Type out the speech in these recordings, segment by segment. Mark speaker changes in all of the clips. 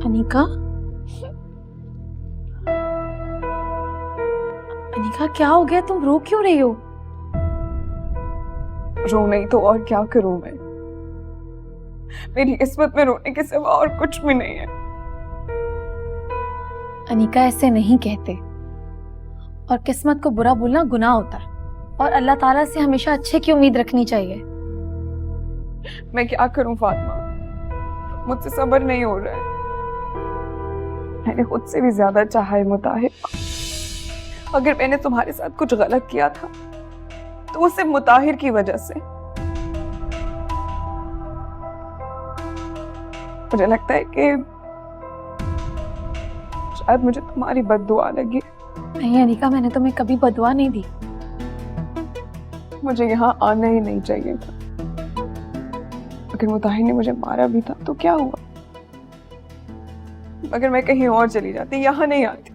Speaker 1: अनिका, अनिका क्या हो गया? तुम रो क्यों रही हो?
Speaker 2: रो नहीं तो और क्या करूं मैं? मेरी किस्मत में रोने के सिवा और कुछ भी नहीं है।
Speaker 1: अनिका ऐसे नहीं कहते, और किस्मत को बुरा बोलना गुनाह होता है, और अल्लाह ताला से हमेशा अच्छे की उम्मीद रखनी चाहिए।
Speaker 2: मैं क्या करूं फातिमा, मुझसे सब्र नहीं हो रहा है। मैंने खुद से भी ज्यादा चाहा है मुताहिर। अगर मैंने तुम्हारे साथ कुछ गलत किया था तो वो सिर्फ मुताहिर की वजह से। मुझे लगता है कि शायद मुझे तुम्हारी बद्दुआ लगी।
Speaker 1: नहीं अनिका, मैंने तुम्हें कभी बदुआ नहीं दी।
Speaker 2: मुझे यहाँ आना ही नहीं चाहिए था। अगर मुताहिर ने मुझे मारा भी था तो क्या हुआ? अगर मैं कहीं और चली जाती, यहाँ नहीं आती।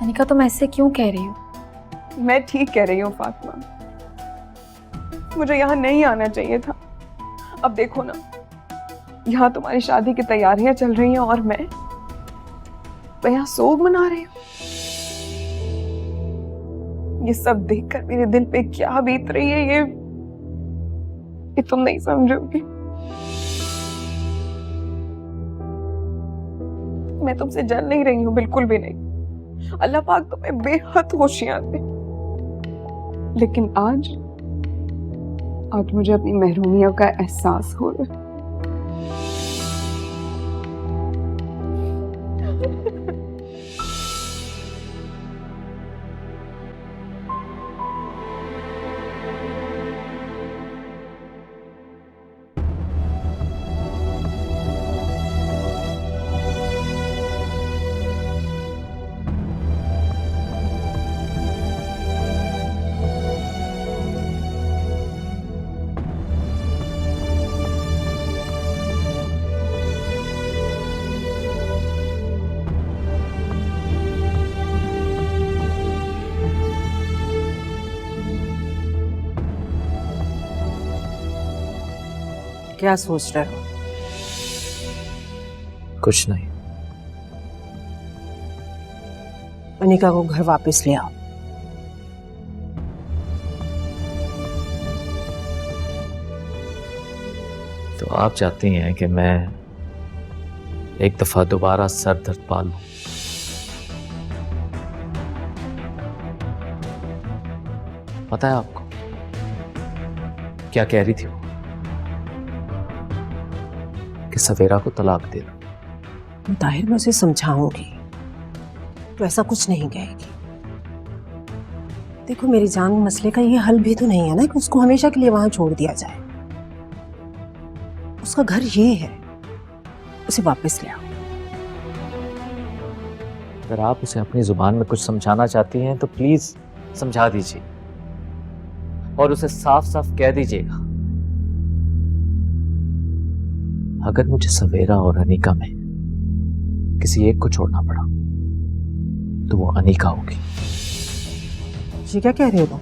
Speaker 1: अनिका तुम ऐसे क्यों कह रही हो?
Speaker 2: मैं ठीक कह रही हूँ फातिमा, मुझे यहाँ नहीं आना चाहिए था। अब देखो ना, यहाँ तुम्हारी शादी की तैयारियां चल रही हैं और मैं यहाँ सोग मना रही हूँ। ये सब देखकर मेरे दिल पे क्या बीत रही है ये तुम नहीं समझोगी। मैं तुमसे जल नहीं रही हूँ, बिल्कुल भी नहीं। अल्लाह पाक तुम्हें बेहद खुशियां दे। लेकिन आज मुझे अपनी महरूमियत का एहसास हो रहा है।
Speaker 3: क्या सोच रहे हो?
Speaker 4: कुछ नहीं।
Speaker 3: अनिका को घर वापस ले आओ।
Speaker 4: तो आप चाहती हैं कि मैं एक दफा दोबारा सर दर्द पा लूं? पता है आपको क्या कह रही थी वो? कि सवेरा को तलाक दे दो।
Speaker 3: मुताहिर, मैं उसे समझाऊंगी तो ऐसा कुछ नहीं कहेगी। देखो मेरी जान, मसले का ये हल भी तो नहीं है ना कि उसको हमेशा के लिए वहां छोड़ दिया जाए। उसका घर ये है, उसे वापस ले आओ।
Speaker 4: अगर आप उसे अपनी जुबान में कुछ समझाना चाहती हैं तो प्लीज समझा दीजिए, और उसे साफ साफ कह दीजिएगा अगर मुझे सवेरा और अनीका में किसी एक को छोड़ना पड़ा तो वो अनीका होगी।
Speaker 3: ये क्या कह रहे हो तुम?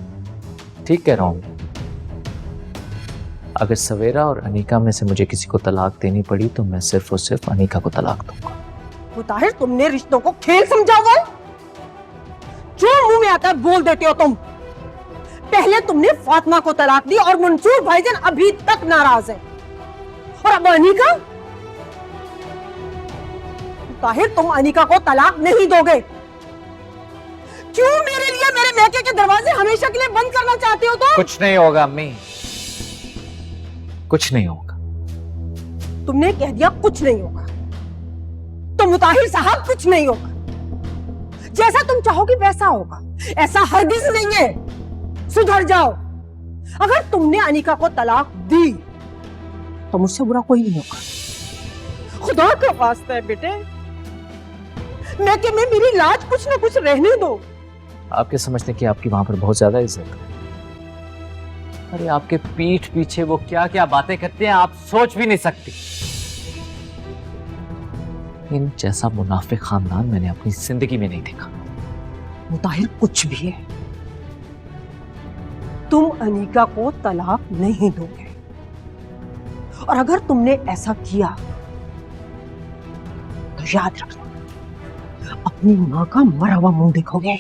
Speaker 4: ठीक कह रहा हूं। अगर सवेरा और अनीका में से मुझे किसी को तलाक देनी पड़ी तो मैं सिर्फ और सिर्फ अनीका को तलाक दूंगा।
Speaker 3: मुताहिर, तुमने रिश्तों को खेल समझा हुआ है? जो मुंह में आता है बोल देते हो तुम। पहले तुमने फातिमा को तलाक दी और मंसूर भाईजान अभी तक नाराज है, और अब अनीका? मुताहिर, तुम अनीका को तलाक नहीं दोगे। क्यों मेरे लिए मेरे मैके के दरवाजे हमेशा के लिए बंद करना चाहते हो तुम?
Speaker 4: कुछ नहीं होगा अम्मी, कुछ नहीं होगा।
Speaker 3: तुमने कह दिया कुछ नहीं होगा, तो मुताहिर साहब कुछ नहीं होगा। जैसा तुम चाहोगी वैसा होगा, ऐसा हरगिज नहीं है। सुधर जाओ। अगर तुमने अनीका को तलाक दी तो मुझसे बुरा कोई नहीं होगा। खुदा का वास्ता है बेटे, मैं कि मेरी लाज कुछ ना कुछ रहने दो।
Speaker 4: आपके समझते कि आपकी वहां पर बहुत ज्यादा इज्जत है। अरे आपके पीठ पीछे वो क्या क्या बातें करते हैं आप सोच भी नहीं सकती। इन जैसा मुनाफिक खानदान मैंने अपनी जिंदगी में नहीं देखा।
Speaker 3: मुताहिर, कुछ भी है, तुम अनीका को तलाक नहीं दोगे, और अगर तुमने ऐसा किया याद रखना, अपनी माँ का मरा हुआ मुंह देखोगे।